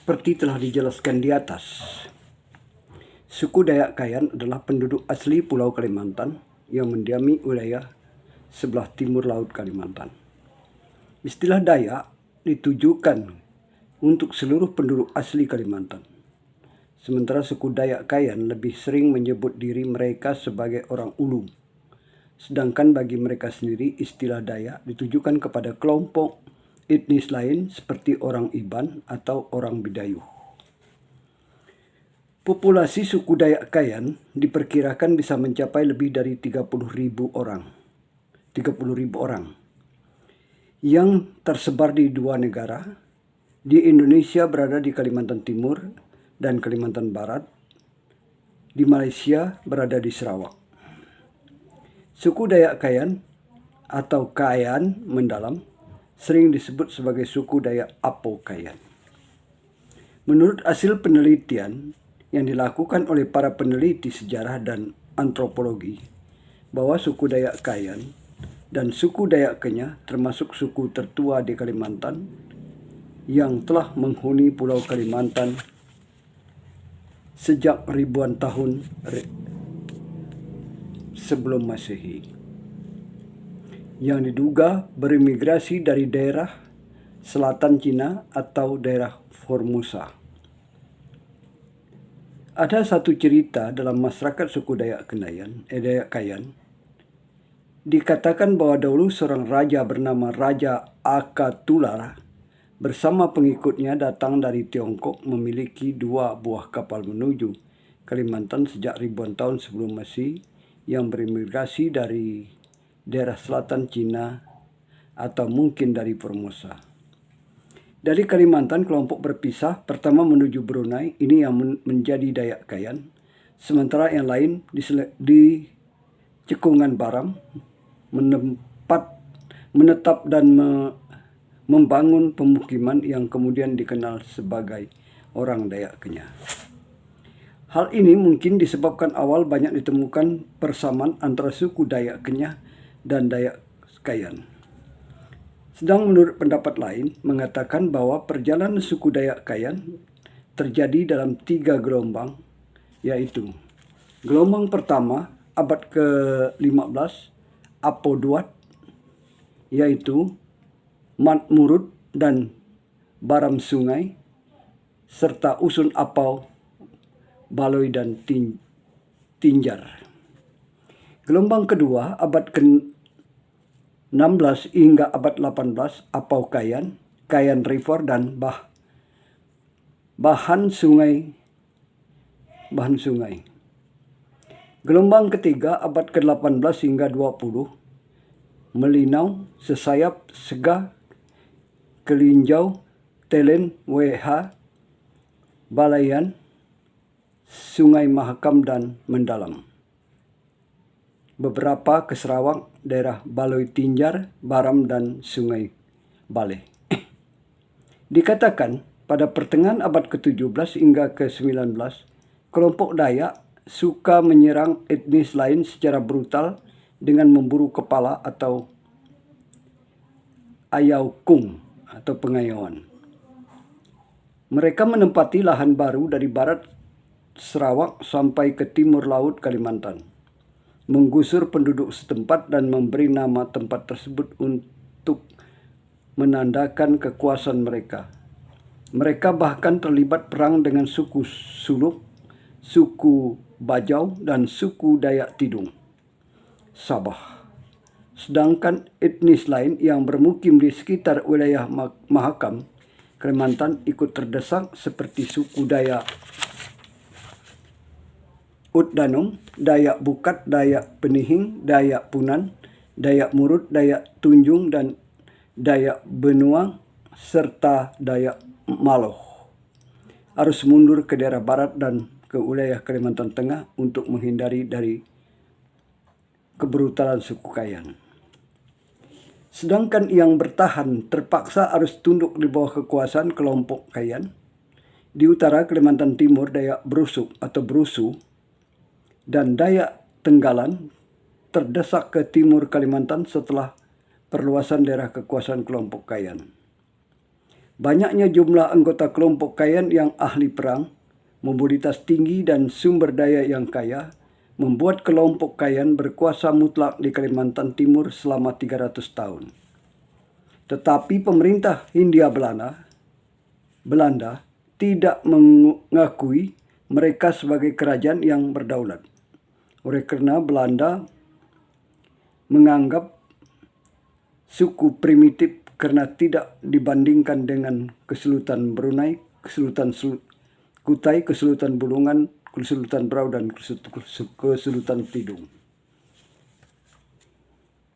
Seperti telah dijelaskan di atas, suku Dayak Kayan adalah penduduk asli Pulau Kalimantan yang mendiami wilayah sebelah timur Laut Kalimantan. Istilah Dayak ditujukan untuk seluruh penduduk asli Kalimantan. Sementara suku Dayak Kayan lebih sering menyebut diri mereka sebagai orang Ulu. Sedangkan bagi mereka sendiri, istilah Dayak ditujukan kepada kelompok etnis lain seperti orang Iban atau orang Bidayuh. Populasi suku Dayak Kayan diperkirakan bisa mencapai lebih dari 30.000 orang. Yang tersebar di 2 negara. Di Indonesia berada di Kalimantan Timur dan Kalimantan Barat. Di Malaysia berada di Sarawak. Suku Dayak Kayan atau Kayan mendalam sering disebut sebagai suku Dayak Apo Kayan. Menurut hasil penelitian yang dilakukan oleh para peneliti sejarah dan antropologi, bahwa suku Dayak Kayan dan suku Dayak Kenyah termasuk suku tertua di Kalimantan yang telah menghuni Pulau Kalimantan sejak ribuan tahun sebelum Masehi, yang diduga berimigrasi dari daerah selatan Cina atau daerah Formosa. Ada satu cerita dalam masyarakat suku Dayak Kayan. Dikatakan bahwa dahulu seorang raja bernama Raja Akatular bersama pengikutnya datang dari Tiongkok memiliki 2 buah kapal menuju Kalimantan sejak ribuan tahun sebelum Masehi yang berimigrasi dari daerah selatan Cina atau mungkin dari Formosa. Dari Kalimantan kelompok berpisah, pertama menuju Brunei, ini yang menjadi Dayak Kayan, sementara yang lain di Cekungan Baram menetap dan membangun pemukiman yang kemudian dikenal sebagai orang Dayak Kenyah. Hal ini mungkin disebabkan awal banyak ditemukan persamaan antara suku Dayak Kenyah dan Dayak Kayan. Sedang menurut pendapat lain mengatakan bahwa perjalanan suku Dayak Kayan terjadi dalam 3 gelombang, yaitu gelombang pertama abad ke-15 Apo Duat, yaitu Mat Murud dan Baram Sungai, serta Usun Apau, Baloi dan Tinjar. Gelombang kedua abad ke-16 hingga abad 18 Apau Kayan, Kayan River dan Bahan Sungai. Gelombang ketiga abad ke-18 hingga 20 Melinau, Sesayap, Sega, Kelinjau, Telen, WH, Balayan, Sungai Mahakam dan Mendalam. Beberapa ke Sarawak, daerah Baloi Tinjar, Baram dan Sungai Baleh. Dikatakan pada pertengahan abad ke-17 hingga ke-19, kelompok Dayak suka menyerang etnis lain secara brutal dengan memburu kepala atau ayaukung atau pengayauan. Mereka menempati lahan baru dari barat Sarawak sampai ke timur laut Kalimantan, menggusur penduduk setempat dan memberi nama tempat tersebut untuk menandakan kekuasaan mereka. Mereka bahkan terlibat perang dengan suku Suluk, suku Bajau, dan suku Dayak Tidung, Sabah. Sedangkan etnis lain yang bermukim di sekitar wilayah Mahakam, Kalimantan ikut terdesak seperti suku Dayak Utdanum, Dayak Bukat, Dayak Penihing, Dayak Punan, Dayak Murud, Dayak Tunjung, dan Dayak Benuang, serta Dayak Maloh harus mundur ke daerah barat dan ke wilayah Kalimantan Tengah untuk menghindari dari kebrutalan suku Kayan. Sedangkan yang bertahan terpaksa harus tunduk di bawah kekuasaan kelompok Kayan. Di utara Kalimantan Timur, Dayak Brusuk atau Brusu dan Dayak Tenggalan terdesak ke timur Kalimantan setelah perluasan daerah kekuasaan kelompok Kayan. Banyaknya jumlah anggota kelompok Kayan yang ahli perang, mobilitas tinggi dan sumber daya yang kaya, membuat kelompok Kayan berkuasa mutlak di Kalimantan Timur selama 300 tahun. Tetapi pemerintah Hindia Belanda tidak mengakui mereka sebagai kerajaan yang berdaulat. Oleh karena Belanda menganggap suku primitif karena tidak dibandingkan dengan Kesultanan Brunei, Kesultanan Kutai, Kesultanan Bulungan, Kesultanan Berau, dan Kesultanan Tidung.